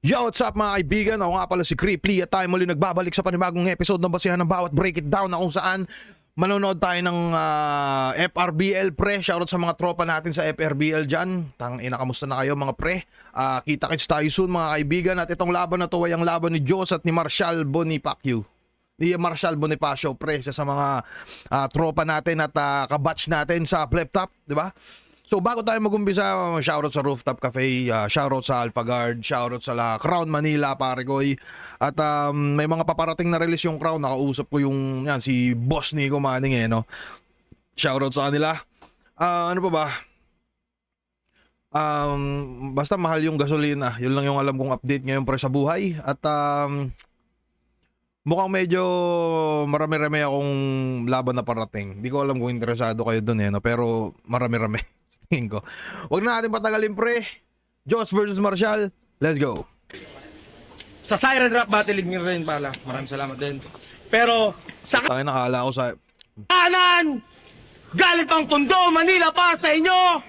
Yo, what's up mga kaibigan? Ako nga pala si Creeply at tayo muli nagbabalik sa panibagong episode ng Basihan ng Bawat Break It Down na kung saan manonood tayo ng FRBL pre. Shoutout sa mga tropa natin sa FRBL dyan. Kamusta na kayo mga pre? Kita-kits tayo soon mga kaibigan. At itong laban na to ay ang laban ni Diyos at ni Marshall Bonifacio. Ni Marshall Bonifacio pre, sa mga tropa natin at kabatch natin sa Flip Top, di ba? So bago tayo mag-umpisa, shoutout sa Rooftop Cafe, shoutout sa Alpha Guard, shoutout sa La Crown Manila, pare ko. At may mga paparating na release yung Crown, nakausap ko yung si Boss Nico Manning no. Shoutout sa kanila. Ano pa ba? Basta mahal yung gasolina. Yun lang yung alam kong update ngayon pre sa buhay. At mukhang medyo marami-rami akong laban na parating. Hindi ko alam kung interesado kayo doon no, pero marami-rami. Ko. Huwag na natin patagalin pre. Joss versus Marshall. Let's go. Sa Siren Rap Battle League rin pala. Maraming salamat din. Pero sa Tayo nakala ko sa kanan, galing pang Tondo, Manila para sa inyo.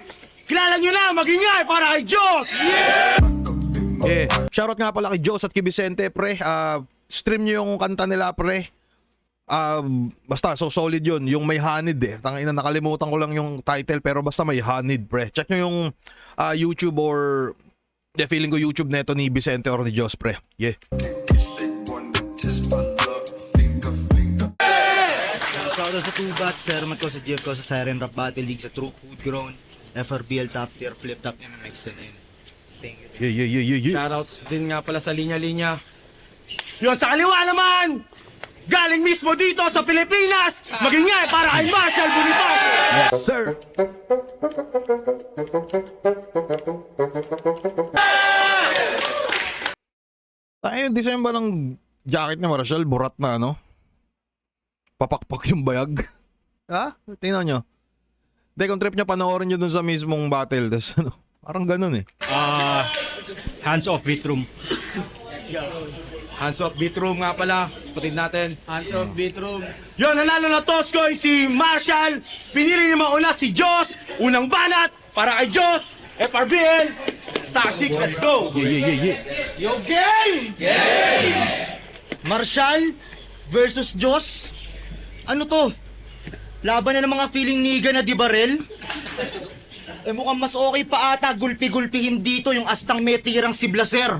Kilala nyo na, magingay para kay Joss. Yeah! Shoutout nga pala kay Joss at kay Vicente pre. Stream nyo yung kanta nila pre. Basta so solid yun. Yung may Hanid Tangina, nakalimutan ko lang yung title pero basta may Hanid pre. Check nyo yung YouTube or feeling ko YouTube neto ni Vicente or ni Joss pre. Yeah. Shoutout sa 2 bats, Sermat ko sa Jeff ko sa Siren Rap Battle League, sa True Food Grown, FRBL Top Tier, Flip Top MMX and thank you. Yeah. Shoutouts din nga pala sa linya-linya. Yun sa kaliwa naman, galing mismo dito sa Pilipinas, magingay para kay Marshall Bonifacio. Yes sir. Tayo yung design ba ng jacket ni Marshall, burat na no? Papakpak yung bayag. Ha? Tingnan nyo. Hindi, kung trip nyo, panoorin nyo dun sa mismong battle. Tas, ano, parang ganun Hands off Beatroom. Hands off Beatroom nga pala, patid natin. Hands off Beatroom. Yun, nanalo na Toscoy si Marshall. Pinili niya mauna si Joss. Unang banat para kay Joss. FRBL. Tax 6, let's go. Yeah. Yo, game! Marshall versus Joss. Ano to? Laban na ng mga feeling niga na di barel? Mukhang mas okay pa ata gulpi-gulpihin dito yung astang may tirang si Blaser.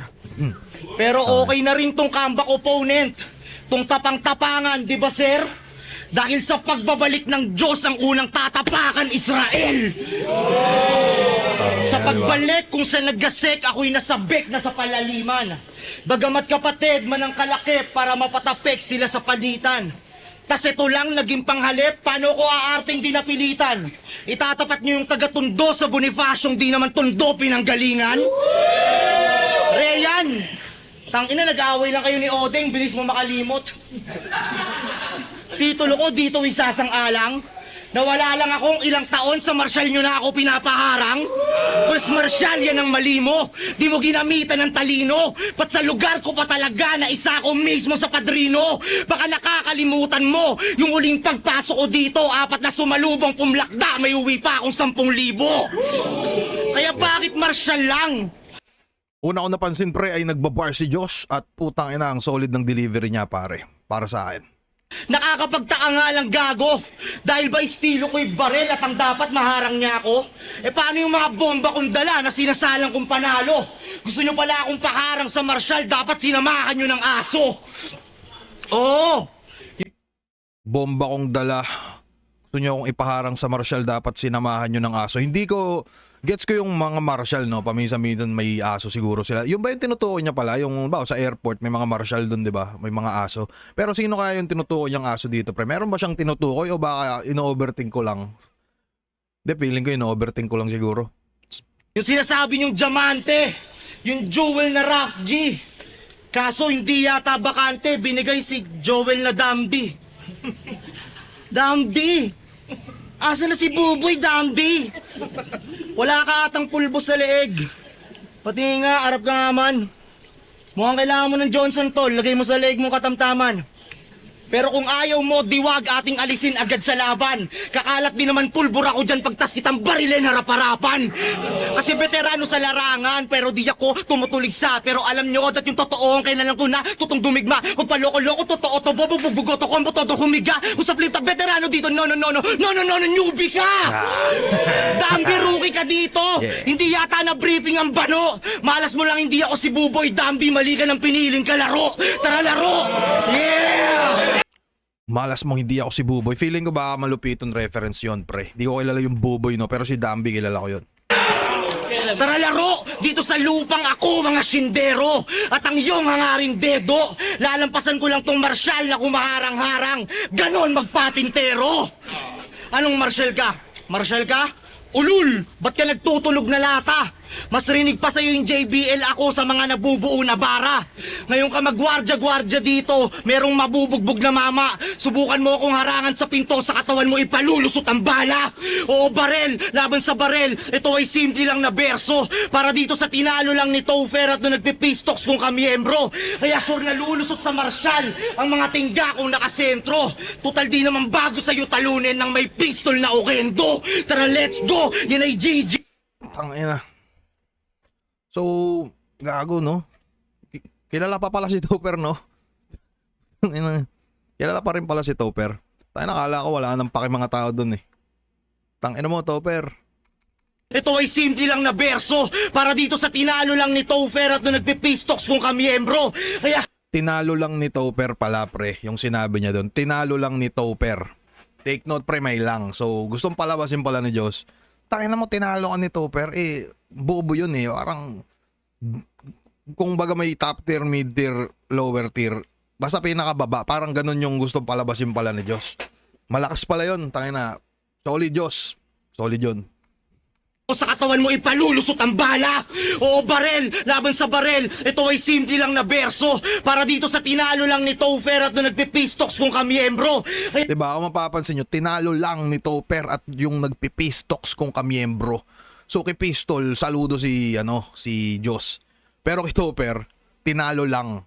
Pero okay na rin tong comeback opponent. Tong tapang-tapangan, di ba sir? Dahil sa pagbabalik ng Diyos ang unang tatapakan Israel. Sa pagbalik kung sa naggasek ako'y nasabik na sa palaliman. Bagamat kapatid man ang kalakip para mapatapik sila sa palitan. Tas ito lang naging panghalip, paano ko aarting di napilitan? Itatapat niyo yung taga-Tondo sa Bonifaciong di naman Tondo pinanggalingan? Reyan! Tangina, nag-aaway lang kayo ni Odeng, bilis mo makalimot. Titulo ko dito isasang-alang. Nawala lang akong ilang taon sa Marshall nyo na ako pinapaharang. Pues Marshall, yan ang mali mo. Di mo ginamitan ng talino. Pat sa lugar ko pa talaga na isa ko mismo sa padrino. Baka nakakalimutan mo yung uling pagpasok ko dito. 4 na sumalubong pumlakda, may uwi pa akong 10,000. Kaya bakit Marshall lang? Una ko napansin pre ay nagbabar si Josh at putang ina ang solid ng delivery niya pare. Para sa akin. Nakakapagtaka nga lang gago. Dahil ba estilo ko'y barel at ang dapat maharang niya ako? Paano yung mga bomba kong dala na sinasalang kong panalo? Gusto nyo pala akong paharang sa Marshall, dapat sinamahan nyo ng aso. Oo. Bomba kong dala. Gusto nyo akong ipaharang sa Marshall, dapat sinamahan nyo ng aso. Hindi ko, gets ko yung mga Marshall no, paminsan-minsan may aso siguro sila. Yung ba yung tinutukoy niya pala, yung ba sa airport may mga Marshall doon, 'di ba? May mga aso. Pero sino kaya yung tinutukoy niyang aso dito, pre? Meron ba siyang tinutukoy o baka ino-overthink ko lang? Hindi, feeling ko ino-overthink ko lang siguro. Yung sinasabi nyong diamante, yung jewel na Raf G. Kaso hindi yata bakante, binigay si Joel na Dambi. Dambi! Asa na si Buboy, Dambi? Wala ka atang pulbo sa leeg. Pati nga, arap ka nga man. Mukhang kailangan mo ng Johnson tol, lagay mo sa leeg mo katamtaman. Pero kung ayaw mo, diwag ating alisin agad sa laban. Kakalat din naman pulbura ko dyan pagtas kitang barilin harap-harapan. Kasi veterano sa larangan, pero di ako tumutulig sa. Pero alam nyo, dat yung totoo, kaya na lang ko na tutong dumigma. Kung paloko-loko, totoo to, bubugoto ko, todo humiga. Kung sa flip top, veterano dito, no, newbie ka! Dambi, rookie ka dito! Hindi yata na briefing ang bano. Malas mo lang hindi ako si Buboy Dambi, mali ka ng piniling kalaro. Tara laro! Yeah! Malas mong hindi ako si Buboy. Feeling ko baka malupitong reference yon, pre. Di ko kilala yung Buboy, no? Pero si Dambi kilala ko yun. Tara laro! Dito sa lupang ako, mga sindero! At ang iyong hangaring dedo, lalampasan ko lang tong marsyal na kumaharang-harang. Ganon magpatintero! Anong marsyal ka? Marsyal ka? Ulul! Ba't ka nagtutulog na lata? Mas rinig pa sa'yo yung JBL ako sa mga nabubuo na bara. Ngayon ka magwardya-gwardya dito, merong mabubugbog na mama. Subukan mo akong harangan sa pinto, sa katawan mo ipalulusot ang bala. Oo, barel, laban sa barel. Ito ay simple lang na berso. Para dito sa tinalo lang ni Topher at nung nagpipistoks kong kamiyembro. Kaya sure na lulusot sa marsyal ang mga tingga kong nakasentro. Total di naman bago sa'yo talunin ng may pistol na okendo. Tara, let's go! Yan ay GG. Tangina. So, gago, no? Kilala pa pala si Topher, no? Kilala pa rin pala si Topher. Tayo nakala ko wala nang paki mga tao dun eh. Tangina mo, Topher. Ito ay simple lang na berso. Para dito sa tinalo lang ni Topher at nung nagpipistoks kong kamiyembro. Kaya Tinalo lang ni Topher pala, pre. Yung sinabi niya dun. Tinalo lang ni Topher. Take note, pre, may lang. So, gustong palabasin pala ni Diyos. Tangina mo, tinalo ka ni Topher. Eh, bobo yun eh. Parang, kung baga may top tier, mid tier, lower tier, basta pinakababa, parang ganun yung gustong palabasin pala ni Diyos. Malakas pala yun, tangina. Solid Diyos. Solid yun. sa katawan mo ipalulusot ang bala. Oo, barel, laban sa barel. Ito ay simple lang na berso. Para dito sa tinalo lang ni Topher at nung nagpipistoks kong kamiyembro. Diba, kung mapapansin nyo, tinalo lang ni Topher at yung nagpipistoks kong kamiyembro. So kay Pistol, saludo si Diyos. Pero kay Topher, tinalo lang.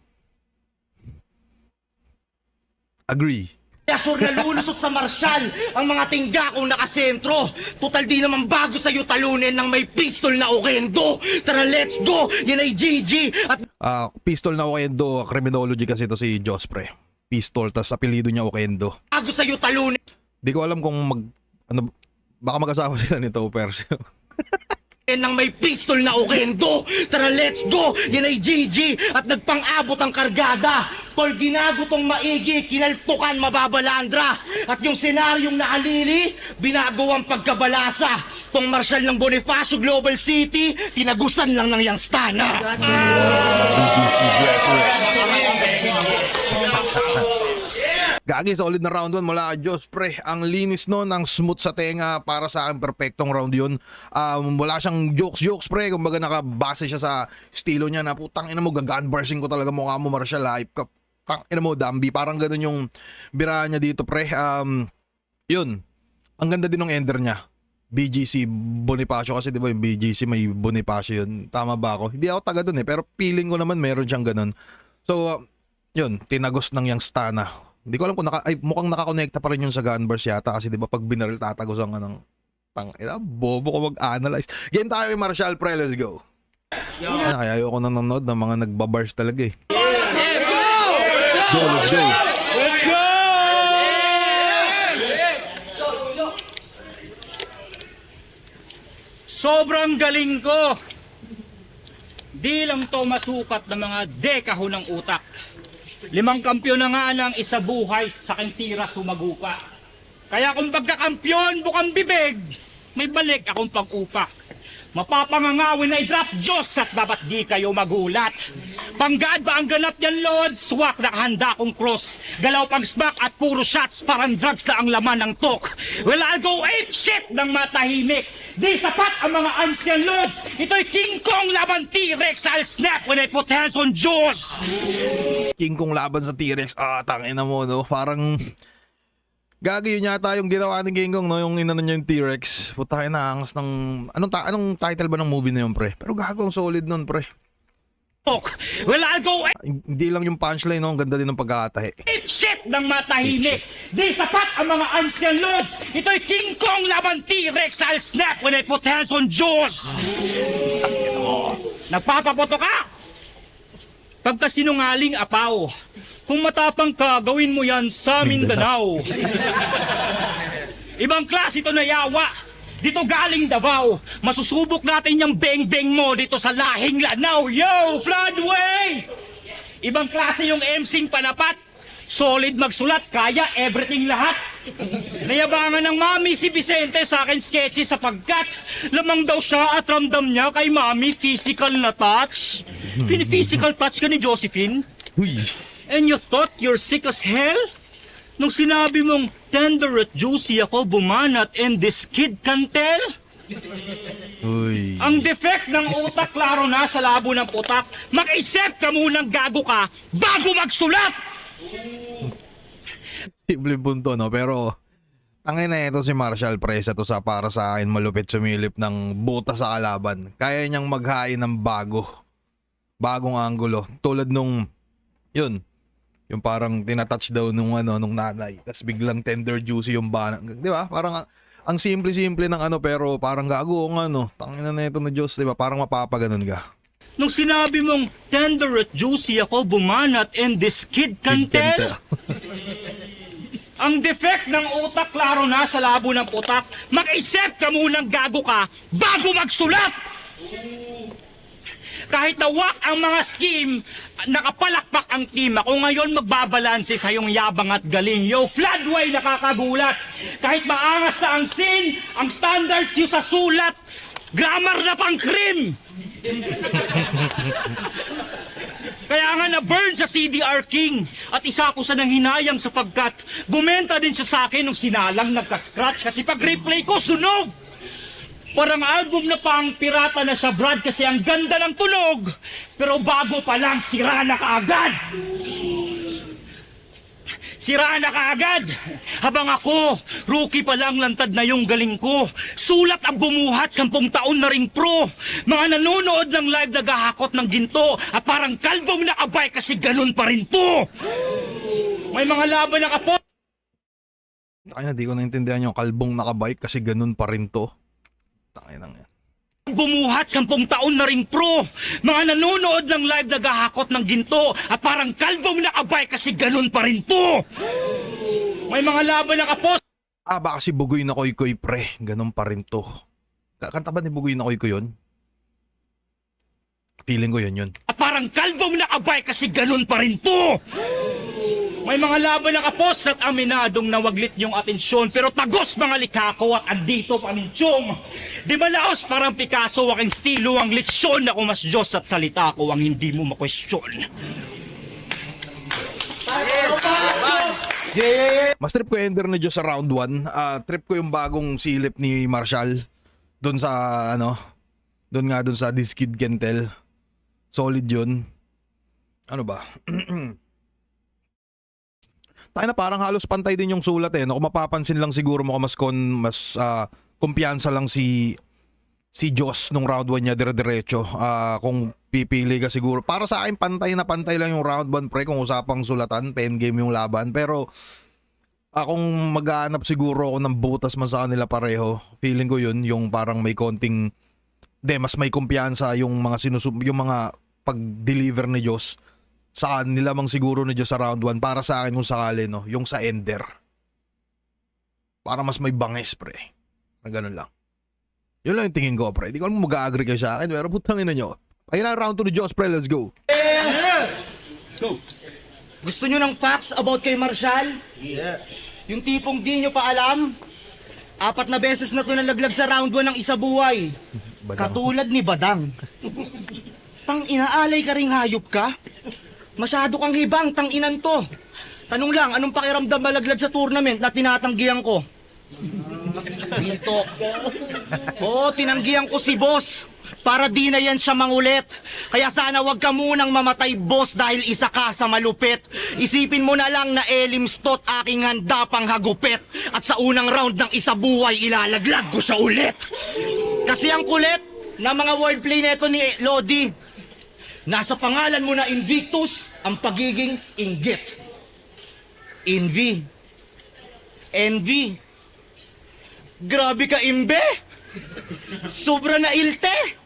Agree. Kaya sure na lulusot sa marsyal ang mga tingga kong nakasentro. Total di naman bago sa'yo talunin ng may pistol na okendo. Tara, let's go! Yan ay GG at Pistol na Okendo, criminology kasi to si Diyos, pre. Pistol, tas apelido niya Okendo. bago sa'yo talunin Di ko alam kung baka mag-asawa sila ni Topher. ng may pistol na okendo. Tara, let's go! Yan ay GG at nagpang-abot ang kargada. Tol, ginagutong maigi, kinaltukan, mababalandra. At yung senaryong nakalili, binago ang pagkabalasa. Tong marsyal ng Bonifacio Global City, tinagusan lang ng yang stana. BGC Records. Gagi, solid na round 1 mula kay Diyos, pre. Ang linis nun, ang smooth sa tenga. Para sa akin, perfectong round yun. Wala siyang jokes, pre. Kumbaga nakabase siya sa estilo niya na putang ina mo, gagunbarsing ko talaga mukha mo, martial hype ka. Tang ina mo, Dambi. Parang ganun yung birahan niya dito, pre. Yun. Ang ganda din ng ender niya. BGC Bonifacio kasi, di ba yung BGC may Bonifacio yun. Tama ba ako? Hindi ako taga dun eh. Pero feeling ko naman meron siyang ganun. So, yun. Tinagos ng yang stana. Hindi ko alam kung mukhang nakakonekta pa rin yung sa gunbars yata kasi 'di ba pag binaril tatagosan ka ng bobo ko mag-analyze. Game tayo kay Marshall, pre, let's go. Kaya ayoko nanonood ng mga nagbabars talaga eh. Go, let's go. Let's go! Sobrang galing ko. Di lang to masukat ng mga dekaho ng utak. 5 kampyon na nga lang isa buhay sa aking tira sumagupa. Kaya kung pagkakampyon bukang bibig, may balik akong pag-upak. Mapapangangawin ay drop Diyos at dapat di kayo magulat. Panggaan ba ang ganap yan, Lord? Swak na handa kong cross. Galaw pang smack at puro shots, parang drugs na ang laman ng talk. Well, I'll go ape shit ng matahimik. Di sapat ang mga arms yan, Lords. Ito'y King Kong laban T-Rex. I'll snap when I put hands on Diyos. King Kong laban sa T-Rex. Tangina mo, no? Parang gagi yun yata yung ginawa ni King Kong, no? Yung inano niya yung T-Rex. Putay na, angas ng... Anong title ba ng movie na yun, pre? Pero gago, ang solid nun, pre. Well, I'll go Hindi lang yung punchline, no? Ang ganda din ng pag-aatahe. shit ng matahimik. Di sapat ang mga ancient lords. Ito'y King Kong laban T-Rex. I'll snap when I put hands on Jaws. Nagpapapoto ka? Pagkasinungaling apaw. Kung matapang ka, gawin mo yan sa Mindanao. Ibang klase ito na yawa. Dito galing Davao. Masusubok natin yung beng-beng mo dito sa lahing Lanao. Yo, Floodway! Ibang klase yung MCing panapat. Solid magsulat, kaya everything lahat. Nayabangan ng mami si Vicente sa akin sketchy sapagkat lamang daw siya at ramdam niya kay mami physical na touch. Physical touch ka ni Josephine? Uy! And you thought you're sick as hell? Nung sinabi mong tender at juicy ako bumanat and this kid can tell? Uy! Ang defect ng utak klaro na sa labo ng putak. Mag-isip ka munang gago ka bago magsulat! Simple punto, no? Pero tangin na ito si Marshall Presa to sa para sa akin malupit sumilip ng buta sa kalaban. Kaya niyang maghain ng bagong anggulo. Tulad nung yun, yung parang tinatouch daw nung nung nanay. Tapos biglang tender juicy yung bana. Di ba? Parang ang simple-simple ng pero parang gago tangin na ito na Diyos, di ba? Parang mapapaganon ka. Nung sinabi mong tender at juicy ako bumanat and this kid can tell? Ang defect ng utak klaro na sa labo ng putak. Mag-isip ka munang gago ka bago magsulat! Kahit nawak ang mga scheme, nakapalakpak ang team. Ako ngayon magbabalanse sa iyong yabang at galing. Yo, Floodway, nakakagulat. Kahit maangas na ang scene, ang standards nyo sa sulat, grammar na pang krim. Kaya nga na-burn sa CDR King at isa ako sa nanghinayang sapagkat bumenta din siya sa akin nung sinalang nagka-scratch kasi pag replay ko sunog. Parang album na pang pirata na siya Brad kasi ang ganda ng tunog pero bago pa lang sira na kaagad. Sira na kaagad. Habang ako, rookie pa lang lantad na yung galing ko. Sulat ang bumuhat 10 taon na ring pro. Mga nanonood ng live naghahakot ng ginto at parang kalbong nakabay kasi ganun pa rin to. May mga laban na kapot. Ay na, di ko naintindihan yung kalbong nakabike kasi ganun pa rin to. Tangin na yan. Bumuhat 10 taon na ring pro. Mga nanonood ng live naghahakot ng ginto at parang kalbong nakabay kasi ganun pa rin to. May mga laban na kapos. Baka si Bugoy na Koy-Koy pre. Ganun pa rin to. Kanta ba ni Bugoy na Koy-Koy yun? Feeling ko yun. At parang kalbong nakabay kasi ganun pa rin to. May mga laban na kapos at aminadong nawaglit yung atensyon pero tagos mga likako at andito paninsyong. Di ba laos parang Picasso aking estilo ang litsyon ako mas Diyos at salita ko ang hindi mo makwestiyon. Mas trip ko Ender na Diyos sa round 1. Trip ko yung bagong silip ni Marshall. Doon sa doon sa This Kid Can Tell. Solid yun. Ano ba? Tayo na parang halos pantay din yung sulat no? Kung mapapansin lang siguro mo mas kumpiyansa lang si Diyos nung round 1 niya dire-diretso. Kung pipili ka siguro. Para sa akin pantay na pantay lang yung round 1 pre kung usapang sulatan, pen game yung laban. Pero kung maghahanap siguro ako ng butas man sa kanila pareho, feeling ko yun yung parang may konting mas may kumpiyansa yung mga yung mga pag-deliver ni Diyos. Sa kanila mang siguro ni Diyos sa round 1 para sa akin kung sakali yung sa Ender. Para mas may bangis pre. Na ganun lang. Yun lang yung tingin ko pre. Di ko alam mag-agree kayo sa akin pero putangin na nyo. Ayun na round 2 ni Diyos pre, let's go. Let's go. Gusto nyo ng facts about kay Marshall? Yeah. Yung tipong di nyo pa alam? 4 na beses na ito nalaglag sa round 1 ng isa buhay. Katulad ni Badang. Tang inaalay ka ring hayop ka? Masyado kang hibang, tang inan to. Tanong lang, anong pakiramdam malaglag sa tournament na tinatanggihan ko? Real talk. Oo, tinanggihan ko si boss. Para di na yan siya mangulit. Kaya sana wag ka munang mamatay boss dahil isa ka sa malupit. Isipin mo na lang na elimstot aking handa pang hagupit. At sa unang round ng isa buhay ilalaglag ko siya ulit. Kasi ang kulit na mga wordplay neto ni Lodi. Nasa pangalan mo na Invictus ang pagiging inggit. Envy. Envy. Grabe ka, imbe! Sobra na ilte!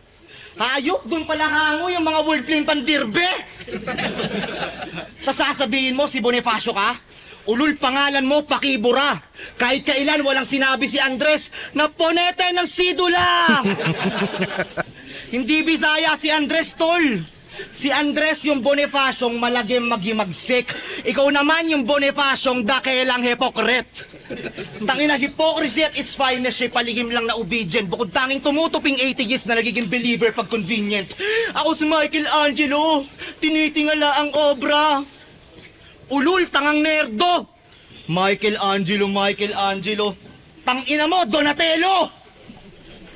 Hayop, doon pala hango yung mga wordplay pandirbe! Tas sasabihin mo, si Bonifacio ka? Ulul pangalan mo, pakibura. Kahit kailan walang sinabi si Andres na ponete ng sidula! Hindi Bisaya si Andres, tol. Si Andres yung Bonifaciong malagim magimagsik. Ikaw naman yung Bonifaciong dakelang hipokrit. Tangina hypocrisy at its finest, siya paligim lang na obedient. Bukod tanging tumutuping atheist na nagiging believer pag convenient. Ako si Michelangelo, tinitingala ang obra. Ulul, tangang nerdo! Michelangelo. Tangina mo, Donatello!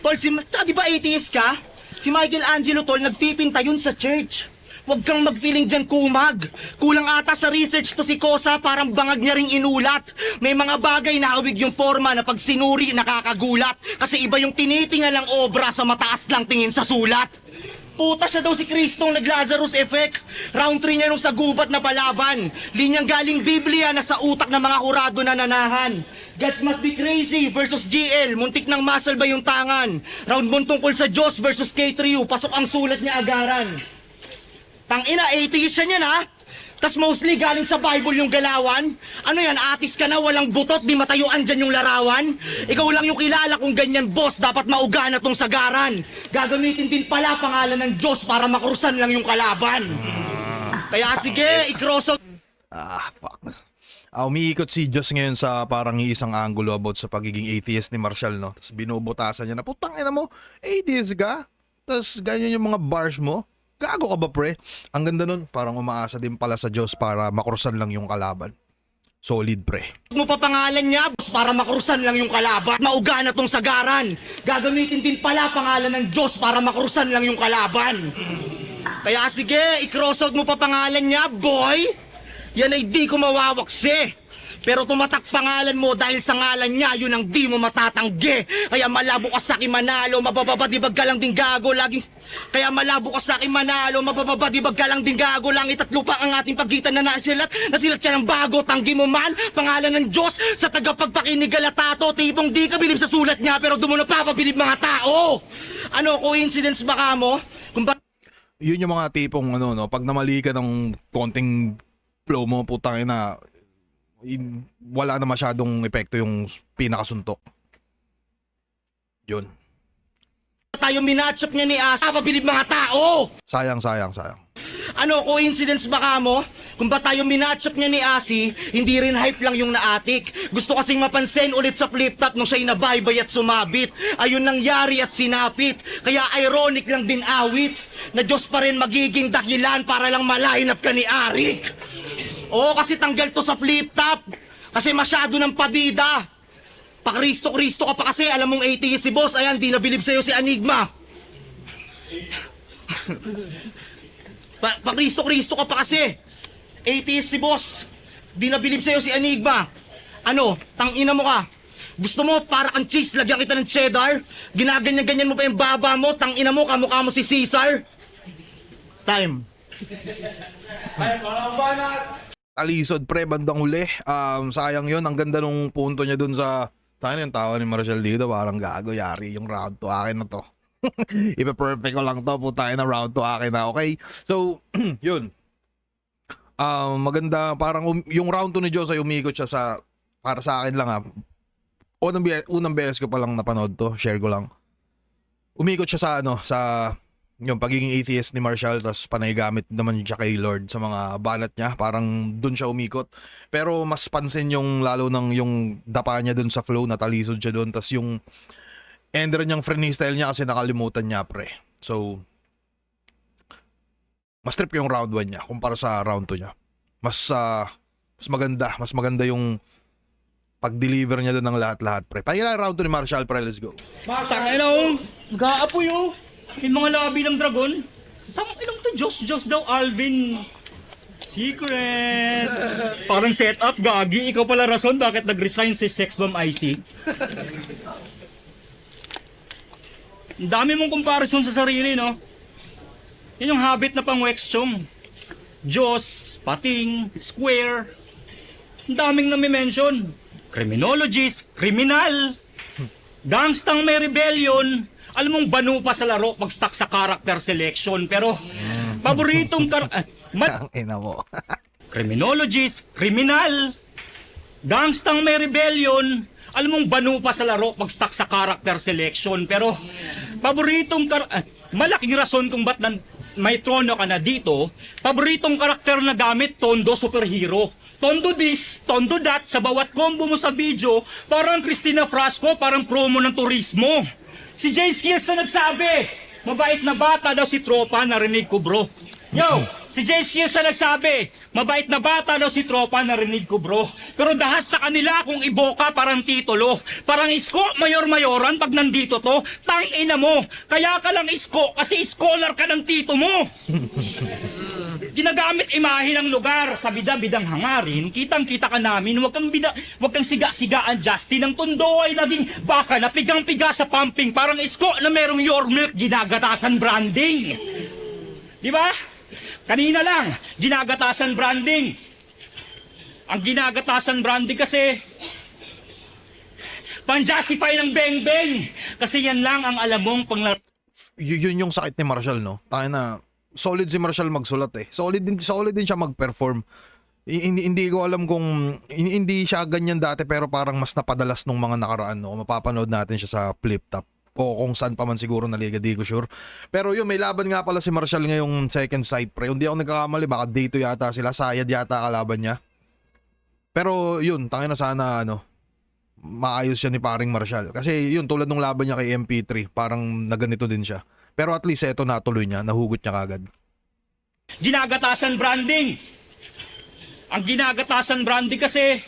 Tol, tsaka di ba atheist ka? Si Michelangelo, tol, nagpipinta yun sa church. Huwag kang magpiling dyan kumag. Kulang ata sa research to si Kosa, parang bangag niya ring inulat. May mga bagay na hawig yung forma na pag sinuri, nakakagulat. Kasi iba yung tinitingalang obra sa mataas lang tingin sa sulat. Puta siya daw si Kristong nag-Lazarus effect. Round 3 niya nung sa gubat na palaban. Linyang galing Biblia na sa utak ng mga hurado na nanahan. Gods must be crazy versus GL. Muntik ng muscle ba yung tangan? Round mo tungkol sa Diyos versus K3U. Pasok ang sulat niya agaran. Tangina, atheist siya niyan ha? Tas mostly galing sa Bible yung galawan. Ano yan, atis ka na, walang butot, di matayuan dyan yung larawan. Ikaw lang yung kilala kung ganyan, boss, dapat mauga na tong sagaran. Gagamitin din pala pangalan ng Diyos para makurusan lang yung kalaban. Kaya sige, i-cross out. Fuck. Umiikot si Diyos ngayon sa parang isang angulo about sa pagiging atheist ni Marshall, no? Tapos binubutasan niya na, putang ina mo, atheist ka? Tapos ganyan yung mga bars mo? Gago ka ba, pre? Ang ganda nun, parang umaasa din pala sa Diyos para makurusan lang yung kalaban. Solid, pre. Mo pa pangalan niya, boss, para makurusan lang yung kalaban. Mauga na tong sagaran. Gagamitin din pala pangalan ng Diyos para makurusan lang yung kalaban. Kaya sige, i-cross out mo pa pangalan niya, boy. Yan ay di ko mawawaksi. Pero tumatak pangalan mo dahil sa ngalan niya, yun ang di mo matatanggi. Kaya malabo ka sa akin manalo, mabababadibag ka lang din gago. Kaya malabo ka sa akin manalo, mabababadibag ka lang din gago. Langit at lupa ang ating pagitan na nasilat ka ng bago. Tanggi mo man, pangalan ng Diyos sa tagapagpakinig galatato. Tipong di ka bilib sa sulat niya, pero doon mo napapabilib mga tao. Ano, coincidence baka mo? Yun yung mga tipong ano, no, pag namali ka ng konting flow mo, putang ina, wala na masyadong epekto yung pinakasuntok. Yun. Tayo minatchop niya ni Asa, pabilib mga tao! Sayang. Ano, coincidence baka mo? Kung ba tayo minatchop niya ni Asi, hindi rin hype lang yung naatik. Gusto kasing mapansin ulit sa flip top nung siya'y nabaybay at sumabit. Ayun nangyari at sinapit. Kaya ironic lang din awit na Diyos pa rin magiging dakilan para lang malainap ka ni Arik. Oo, kasi tanggal to sa flip top. Kasi masyado ng pabida. Pa-Kristo-Kristo ka pa kasi. Alam mong atheist si boss. Ayan, di nabilib sa'yo si Enigma. Pa-Kristo-Kristo ka pa kasi. Atheist si boss. Di nabilib sa'yo si Enigma. Ano, tangina mo ka. Gusto mo para kang cheese, lagyan kita ng cheddar? Ginaganyan-ganyan mo pa yung baba mo. Tangina mo, kamukha mo si Caesar. Time. Ay, parang banat! Talisod, pre, bandang huli. Sayang yun. Ang ganda nung punto niya dun sa... Tayo yung tawa ni Marshall dito. Parang gago, yari yung round 2. Akin na to. Ipa-perfect ko lang to. Putay na round 2. Akin na. Okay? So, yun. Maganda. Parang yung round 2 ni Diyos ay umikot siya sa... Para sa akin lang ha. Unang beses ko palang napanood to. Share ko lang. Umikot siya sa ano, sa... Yung pagiging atheist ni Marshall, tas panay gamit naman siya kay Lord sa mga banat niya, parang dun siya umikot. Pero mas pansin yung lalo ng yung dapa niya dun sa flow, natalisod siya dun, tas yung ender niyang freestyle niya kasi nakalimutan niya, pre. So mas trip yung round 1 niya kumpara sa round 2 niya. Mas maganda yung pag-deliver niya dun ng lahat-lahat, pre. Pahila round 2 ni Marshall, pre, let's go. Tangina, mag-aapoy oh. Yung mga labi ng dragon. Tangina to, Diyos daw, Alvin. Secret. Parang setup, gagi. Ikaw pala rason bakit nag-resign si Sex Bomb IC. Ang dami mong comparison sa sarili, no? Yan yung habit na pang-wexchong. Diyos, pating, square. Ang daming nami-mention. Criminologist, kriminal. Gangstang may rebellion. Alam mong banu pa sa laro pag stuck sa character selection. Pero paboritong Ang ina mo. criminologist, kriminal. Gangstang may rebellion. Alam mong banu pa sa laro pag stuck sa character selection. Pero paboritong malaking rason kung ba't may trono ka na dito. Paboritong karakter na gamit, Tondo superhero. Tondo this, Tondo that, sa bawat combo mo sa video, parang Cristina Frasco, parang promo ng turismo. Si Jay Skills na nagsabi, mabait na bata daw si Tropa, narinig ko bro. Yo, si Jay Skills na nagsabi, mabait na bata daw si Tropa, narinig ko bro. Pero dahas sa kanila kung iboka parang titulo. Parang isko, mayor-mayoran pag nandito to, tangina mo. Kaya ka lang isko kasi scholar ka ng tito mo. Ginagamit imahe ng lugar sa bida-bidang hangarin, kitang-kita ka namin, wag kang siga-sigaan, Justin. Ang Tondo ay naging baka na pigang-piga sa pumping, parang isko na merong your milk ginagatasan branding. Di ba? Kanina lang, ginagatasan branding. Ang ginagatasan branding kasi pan-justify ng beng-beng. Kasi yan lang ang alam mong Yun yung sakit ni Marshall, no? Tayo na, solid si Marshall magsulat eh. Solid din siya mag-perform. Hindi ko alam kung hindi siya ganyan dati pero parang mas napadalas nung mga nakaraan, no? Mapapanood natin siya sa Flip Top o kung saan pa man siguro na liga, di ko sure. Pero yun, may laban nga pala si Marshall ngayong second side pre. Hindi ako nagkakamali, baka dito yata sila, Sayad yata kalaban niya. Pero yun, tangin na sana maayos siya ni paring Marshall. Kasi yun, tulad nung laban niya kay MP3, parang naganito din siya. Pero at least eto natuloy niya, nahugot niya kagad. ginagatasan branding. Ang ginagatasan branding kasi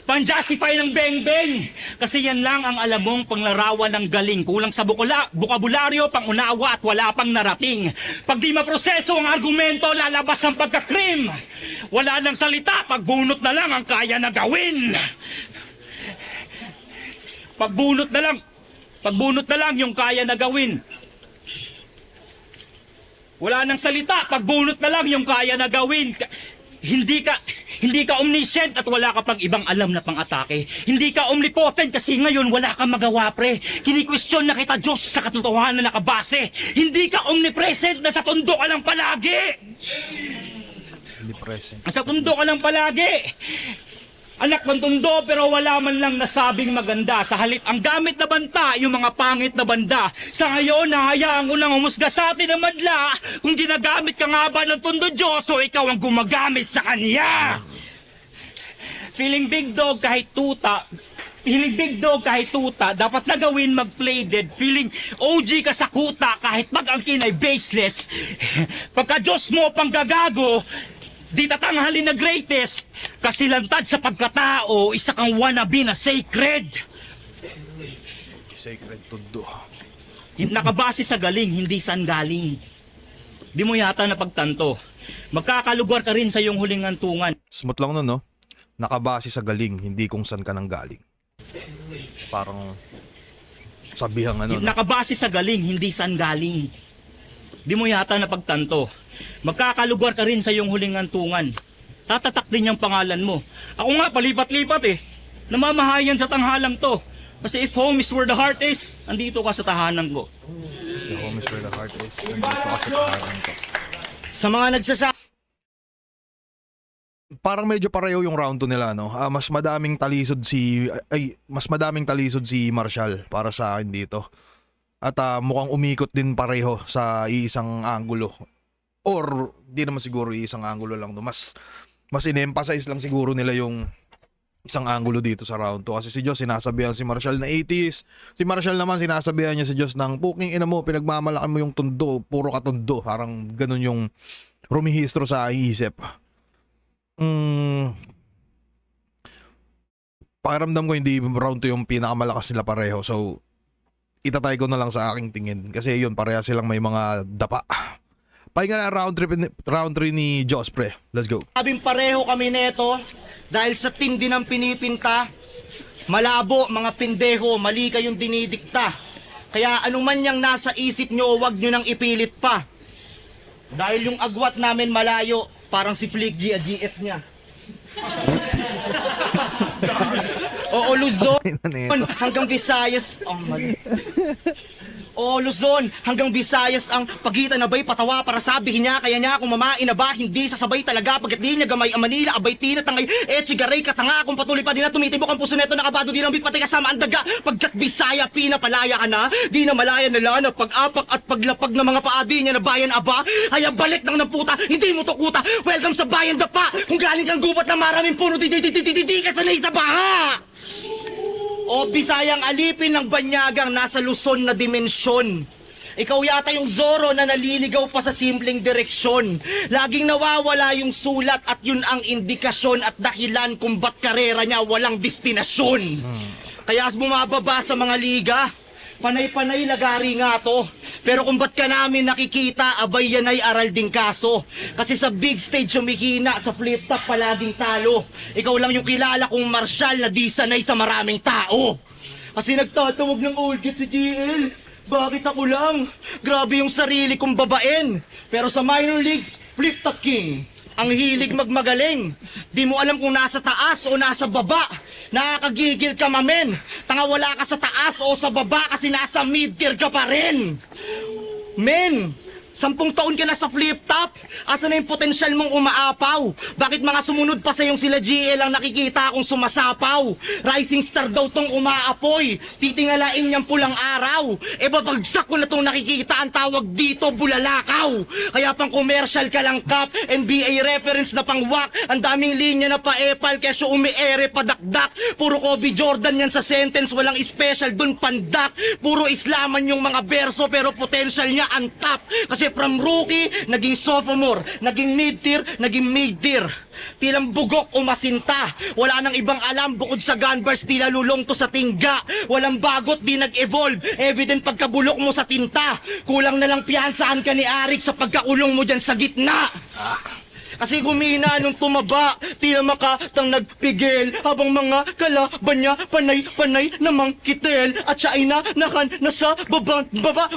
pan-justify ng beng-beng. Kasi yan lang ang alam mong panglarawan ng galing. Kulang sa bukabularyo, pangunawa at wala pang narating. Pag di maproseso ang argumento, lalabas ang pagkakrim. Wala nang salita, pagbunot na lang ang kaya na gawin. Pagbunot na lang yung kaya na gawin. Wala nang salita, pagbunot na lang yung kaya na gawin. Hindi ka omniscient at wala ka pang ibang alam na pang-atake. Hindi ka omnipotent kasi ngayon wala kang magawa, pre. Kini-question na kita, Diyos, sa katotohanan na nakabase. Hindi ka omnipresent na sa tondo ka lang palagi. Omnipresent. Sa tondo ka lang palagi. Anak ng tondo pero wala man lang nasabing maganda. Sa halip ang gamit na banta, yung mga pangit na banda. Sa ngayon, nahayaan ko nang humusga sa atin ng madla. Kung ginagamit ka nga ba ng tondo Diyos o ikaw ang gumagamit sa kanya. Feeling big dog kahit tuta, dapat na gawin mag-play dead. Feeling OG ka sa kuta kahit pag-angkin ay baseless. Pagka Diyos mo pang gagago, di tatanghalin na greatest, kasi lantad sa pagkatao, isa kang wannabe na sacred. Sacred tundo. Nakabase sa galing, hindi saan galing. Di mo yata napagtanto. Magkakalugar ka rin sa iyong huling hantungan. Smooth lang nun, no? Nakabase sa galing, hindi kung saan ka nang galing. Parang sabihang ano, no? Nakabase sa galing, hindi saan galing. Di mo yata napagtanto. Magkakalugar ka rin sa iyong huling hantungan. Tatatak din yung pangalan mo. Ako nga, palipat-lipat eh. Namamahayan sa tanghalang to. Kasi if home is where the heart is, andito ka sa tahanan ko. The home is where the heart is. Nandito ka sa tahanan ko. Sa mga nagsasabi Parang medyo pareho yung round 2 nila, no? Mas madaming talisod si Marshall para sa akin dito. At mukhang umikot din pareho sa isang angulo. Or di naman siguro isang angulo lang, no? Mas in-emphasize lang siguro nila yung isang angulo dito sa round 2. Kasi si Diyos sinasabihan si Marshall na 80s. Si Marshall naman sinasabihan niya si Diyos ng puking ina mo, pinagmamalakan mo yung tundo, puro katundo. Parang ganun yung rumihistro sa isip. Pakiramdam ko hindi round 2 yung pinakamalakas nila pareho. So itatay ko na lang sa aking tingin. Kasi yun, pareha silang may mga dapa. Pahinga na round 3 ni Joss, pre. Let's go. sabing pareho kami neto dahil sa tindi ng pinipinta. Malabo, mga pendeho, mali kayong dinidikta. Kaya anuman yang nasa isip nyo, wag nyo nang ipilit pa. Dahil yung agwat namin malayo, parang si Flick G at GF niya. Oo, Luzon hanggang Visayas. Oh, mali. Oo, Luzon hanggang Visayas ang pagitan na ba'y patawa para sabihin niya. Kaya niya kung mamain na ba, hindi sasabay talaga. Pagkat di niya gamay ang Manila, abay tinatangay. Chigaray katanga, kung patuloy pa din na tumitibok ang puso neto, nakabado din ang bigpatay kasama ang daga. Pagkat Bisaya, pinapalaya ka na, di na malaya na pag-apak at paglapag ng mga paadi niya na bayan aba. Haya balik ng puta, hindi mo to kuta. Welcome sa bayan dapa. Kung galing kang gubat na maraming puno, di ka sanay sa baha. O Bisayang alipin ng banyagang nasa Luzon na dimensyon. Ikaw yata yung Zorro na naliligaw pa sa simpleng direksyon. Laging nawawala yung sulat at yun ang indikasyon at dahilan kung ba't karera niya walang destinasyon. Kaya bumababa sa mga liga, panay-panay lagari nga to. Pero kung ba't ka namin nakikita, abay yan ay aral ding kaso. Kasi sa big stage humihina, sa flip top palaging talo. Ikaw lang yung kilala kong marsyal na di sanay sa maraming tao. Kasi nagtatawag ng old kid si GL. Bakit ako lang? Grabe yung sarili kong babain. Pero sa minor leagues, flip top king. Ang hilig magmagaling. Di mo alam kung nasa taas o nasa baba. Nakakagigil ka mamen. Tanga wala ka sa taas o sa baba kasi nasa mid-tier ka pa rin. Men, 10 taon ka na sa flip top. Asa na yung potensyal mong umaapaw? Bakit mga sumunod pa sa yung sila GL ang nakikita akong sumasapaw? Rising star daw tong umaapoy. Titingalain niyang pulang araw. Babagsak ko na tong nakikita, ang tawag dito bulalakaw. Kaya pang commercial ka lang kap, NBA reference na pang wak. Ang daming linya na pa-epal, kesyo umiere padakdak. Puro Kobe Jordan yan sa sentence, walang special dun pandak. Puro islaman yung mga berso pero potential niya ang top. Kasi from rookie, naging sophomore, naging mid-tier, naging mid-tier. Tilang bugok o masinta. Wala nang ibang alam bukod sa gun bars, tila lulong to sa tingga. Walang bagot, di nag-evolve. Evident pagkabulok mo sa tinta. Kulang na lang piyansaan ka ni Arik sa pagkaulong mo dyan sa gitna. Kasi gumina nung tumaba, tila makatang nagpigil. Habang mga kalaban niya, panay-panay namang kitel. At siya ay nasa baba,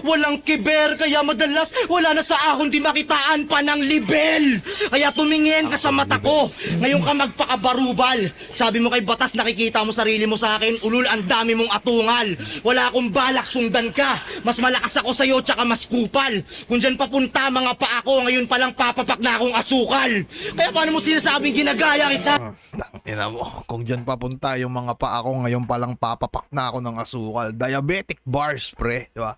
walang kiber. Kaya madalas wala na sa ahon, di makitaan pa ng libel. Kaya tumingin ka sa mata ko, ngayon ka magpakabarubal. Sabi mo kay Batas, nakikita mo sarili mo sa akin, ulul, ang dami mong atungal. Wala akong balak, sundan ka. Mas malakas ako sa'yo, tsaka mas kupal. Kung dyan papunta mga pa ako, ngayon palang papapak na akong asukal. Kaya paano mo sinasabing ginagaya kita? Ina mo, kung dyan papunta yung mga pa ako, ngayon palang papapak na ako ng asukal. Diabetic bars, pre. Diba?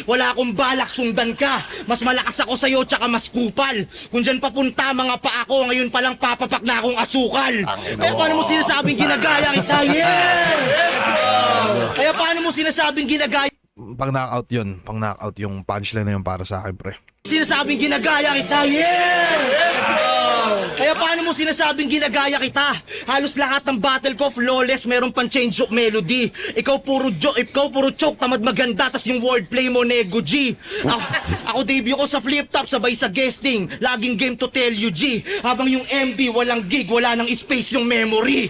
Wala akong balak, sundan ka. Mas malakas ako sa'yo, tsaka mas kupal. Kung dyan papunta mga pa ako, ngayon palang papapak na akong asukal. Kaya paano mo sinasabing ginagaya kita? Kaya paano mo sinasabing ginagaya? Pang knockout yun. Pang knockout yung punchline na yun para sa akin, pre. Sinasabing ginagaya kita, Kaya paano mo sinasabing ginagaya kita? Halos lahat ng battle ko flawless, meron pang change of melody. Ikaw puro choke, tamad maganda, tas yung wordplay mo nego G. Ako debut ko sa flip top, sabay sa guesting, laging game to tell you G. Habang yung MB walang gig, wala nang space yung memory.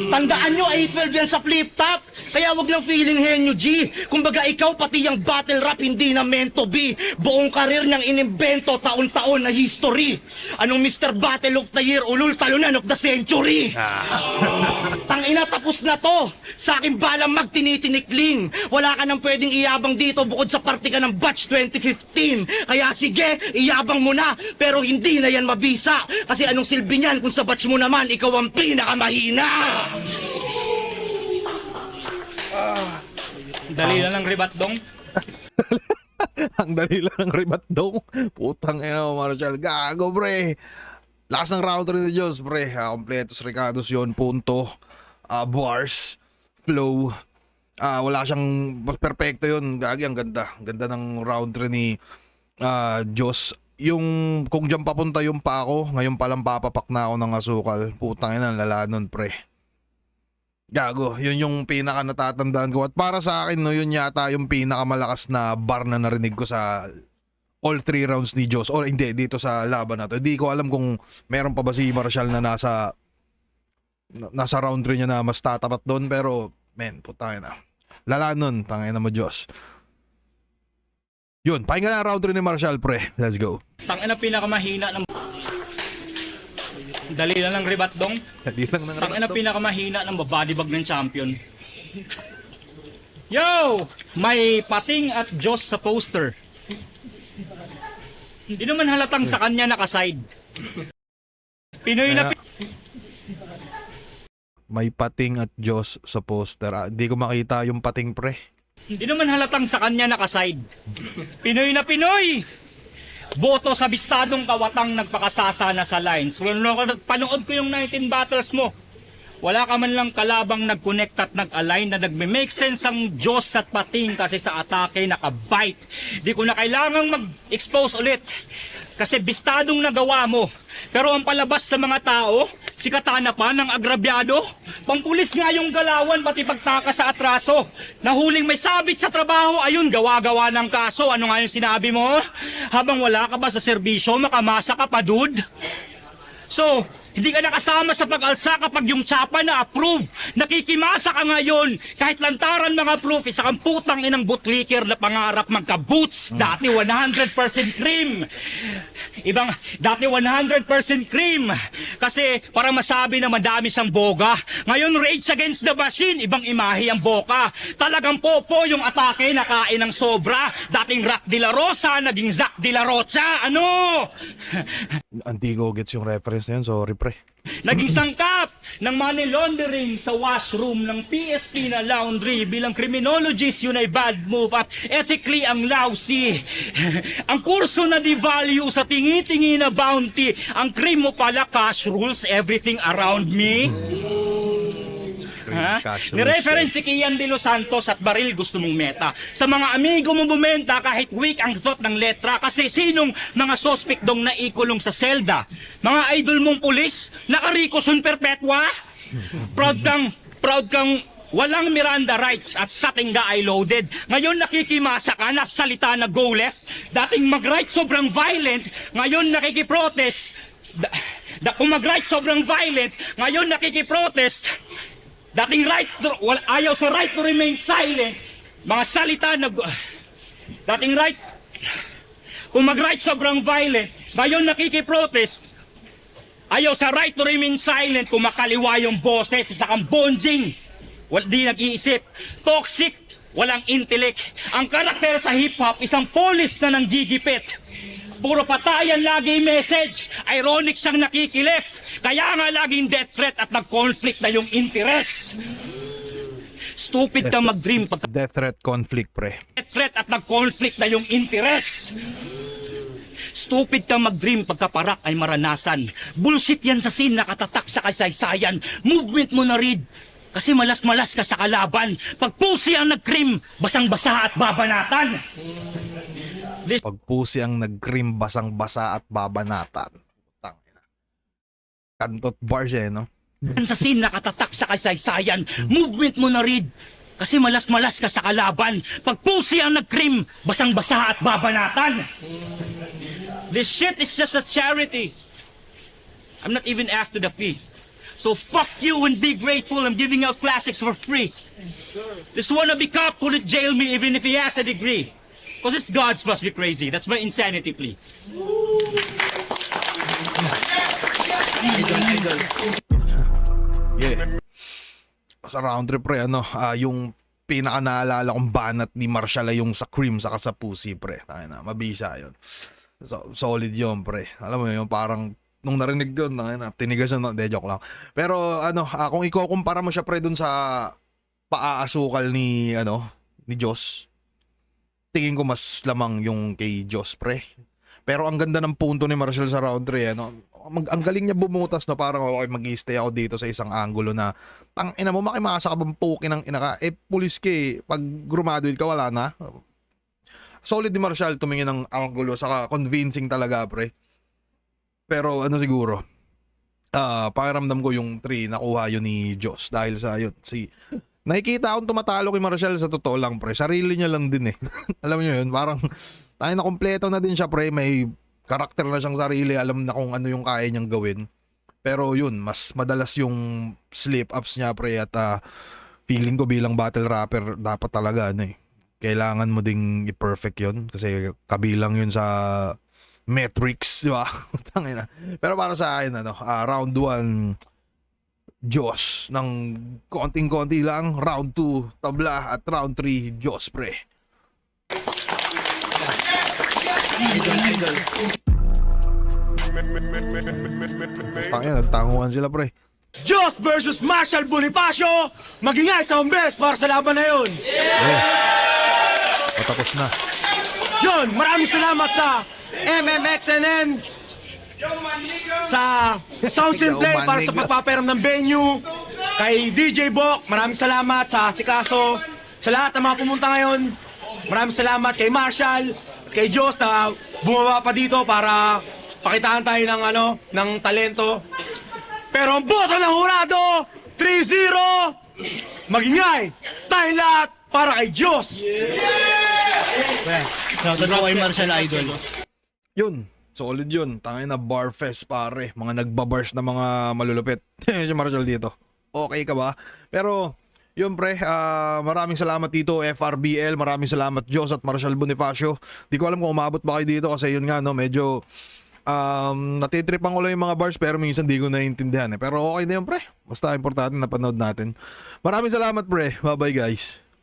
Tandaan nyo, 812 yan sa flip top. Kaya wag lang feeling henyo G. Kumbaga ikaw pati yung battle rap hindi na meant to be. Buong karir niyang inimbento, taon-taon na history. Anong Mr. Battle of the Year, ulul, talunan of the century. Tangina, tapos na to. Sa akin balang magtinitinikling. Wala ka nang pwedeng iyabang dito bukod sa parte ka ng batch 2015. Kaya sige, iyabang mo na. Pero hindi na yan mabisa. Kasi anong silbi niyan kung sa batch mo naman ikaw ang pinakamahina. Dali na lang ribat dong. Ang dali lang ng ribat dong. Putang ina mo, Marshall. Gago, pre. Lakas ng round 3 ni Diyos, pre. Kompletos, Ricardos yun. Punto. Bars. Flow. Wala siyang perfecto yun. Gagi, ang ganda. Ang ganda ng round 3 ni Diyos. Yung kung dyan papunta yung pa ako, ngayon palang papapak na ako ng asukal. Putang ina, lala nun, pre. Gago, yun yung pinaka natatandaan ko. At para sa akin, no, yun yata yung pinakamalakas na bar na narinig ko sa all 3 rounds ni Diyos. O hindi, dito sa laban na to. Hindi ko alam kung meron pa ba si Marshall na nasa round 3 niya na mas tatapat doon. Pero, men, putangin na. Lala nun, tangina mo Diyos. Yun, pahinga na round 3 ni Marshall, pre. Let's go. Tangina pinakamahina ng... Dali lang ng ribat dong. Hindi lang nang Tangina pinakamahina ng babadibag ng champion. Yo! May pating at Diyos sa poster. Hindi naman halatang sa kanya nakaside. Pinoy na May pating at Diyos sa poster. Hindi ko makita yung pating, pre. Hindi naman halatang sa kanya nakaside. Pinoy na Pinoy! Boto sa bistadong kawatang nagpakasasana sa lines. Panood ko yung 19 battles mo. Wala ka man lang kalabang nag-connect at nag-align na nagme-make sense ang Diyos at pating kasi sa atake nakabite. Di ko na kailangang mag-expose ulit kasi bistadong nagawa mo. Pero ang palabas sa mga tao, si Katana pa ng agrabyado. Pangpulis nga yung galawan pati pagtakas sa atraso. Nahuling may sabit sa trabaho, ayun gawa-gawa ng kaso. Ano nga yung sinabi mo? Habang wala ka ba sa serbisyo, makamasa ka pa, dude? So, hindi ka nakasama sa pag-alsa kapag yung tsapa na approve. Nakikimasa ka ngayon. Kahit lantaran mga proof, isa kang putang inang bootlicker na pangarap magka-boots. Dati 100% cream. Dati 100% cream. Kasi para masabi na madami siyang boga. Ngayon Rage Against the Machine, ibang imahe ang boka. Talagang popo yung atake na kain ng sobra. Dating Rock de la Rosa, naging Zack de la Rocha. Ano? Hindi ko gets yung reference na yun. Sorry, pre. Naging sangkap ng money laundering sa washroom ng PSP na laundry. Bilang criminologist, yun ay bad move at ethically ang lousy. Ang kurso na devalue sa tingi-tingi na bounty. Ang cream mo pala, cash rules everything around me. Ha? Cash rules, Ni-reference si Kian de los Santos at Baril gusto mong meta. Sa mga amigo mo bumenta kahit weak ang thought ng letra kasi sinong mga suspect dong naikulong sa selda? Mga idol mong pulis? Nakarikoson perpetua? Proud kang walang Miranda rights at sa tingga ay loaded. Ngayon nakikimasa ka na salita na go left. Dating mag-right sobrang violent, ngayon nakikiprotest. Kung mag-right sobrang violent, ngayon nakikiprotest. Dating ayaw sa right to remain silent. Mga salita na... Dating right... Kung mag-right sobrang violent, ngayon nakikiprotest. Ayaw sa right to remain silent kung makaliwa yung boses, isa kang bonjing. Di nag-iisip. Toxic, walang intellect. Ang karakter sa hip-hop, isang polis na nanggigipit. Puro patayan lagi message. Ironic siyang nakikilif. Kaya nga laging death threat at nag-conflict na yung interest. Stupid kang mag-dream pagka... Death threat conflict, pre. Death threat at nag-conflict na yung interest. Stupid kang mag-dream pagkaparak ay maranasan. Bullshit yan sa scene nakatatak sa kasaysayan. Movement mo na read. Kasi malas-malas ka sa kalaban. Pag pusi ang nag-cream, basang-basa at babanatan. Pag pusi ang nag-cream, basang-basa at babanatan. Tangina. Kantot bars eh, no? Sa scene nakatatak sa kasaysayan. Movement mo na read. Kasi malas-malas ka sa kalaban. Pag pusi ang nag-cream, basang-basa at babanatan. This shit is just a charity. I'm not even after the fee. So fuck you and be grateful. I'm giving out classics for free. This wannabe cop couldn't jail me even if he has a degree. Cause it's gods must be crazy. That's my insanity plea. Yeah. Sa round trip, pre, yung pinaka naalala kong banat ni Marshall ay yung sa cream saka sa pussy, pre. Tangina, mabisa yun. So, solid yun, pre. Alam mo yun, parang nung narinig yun, tinigasan na, joke lang. Pero kung ikukumpara mo siya, pre, dun sa paaasukal ni Diyos, tingin ko mas lamang yung kay Diyos, pre. Pero ang ganda ng punto ni Marshall sa round 3, ang galing niya bumutas, parang okay, mag-i-stay ako dito sa isang angulo na tangina mo, makimasa ka bang puki ng ina ka? Pulis ka eh. Pag graduate ka, wala na. Solid ni Marshall tumingin ng angulo, saka convincing talaga, pre. Pero siguro, pakiramdam ko yung 3 nakuha yun ni Diyos dahil sa yun. Nakikita akong tumatalo kay Marshall sa totoo lang, pre. Sarili niya lang din eh. Alam niyo yun, parang tayo na kompleto na din siya, pre. May karakter na siyang sarili, alam na kung ano yung kaya niyang gawin. Pero yun, mas madalas yung slip-ups niya, pre, at feeling ko bilang battle rapper dapat talaga kailangan mo ding i-perfect yun kasi kabilang yun sa metrics, di ba? Tangina. Pero para sa akin, round 1, Diyos ng konting-konti lang. Round 2, tabla. At round 3, Diyos, pre. Tangina, nagtanguan sila, pre. Diyos versus Marshall Bonifacio. Magingay sa best para sa laban na yun. Patapos na. Yun, maraming salamat sa MMXNN, sa Sounds and Play para sa pagpaparam ng venue, kay DJ Bok, maraming salamat sa Sikaso, sa lahat ng mga pumunta ngayon, maraming salamat kay Marshall, kay Diyos na bumaba pa dito para pakitaan tayo ng talento. Pero ang boto ng hurado, 3-0, magingay, tayong lahat para kay Diyos. Shoutout ko kay Marshall Idol. Yun, solid yun. Tangin na bar fest, pare. Mga nagbabars na mga malulupit. Si Marshall dito. Okay ka ba? Pero, yun pre, maraming salamat dito FRBL. Maraming salamat Diyos at Marshall Bonifacio. Di ko alam kung umabot ba kayo dito kasi yun nga, medyo natitripan ko lang yung mga bars pero minsan di ko naiintindihan. Pero okay na yun pre. Basta importante napanood natin. Maraming salamat pre. Bye bye guys.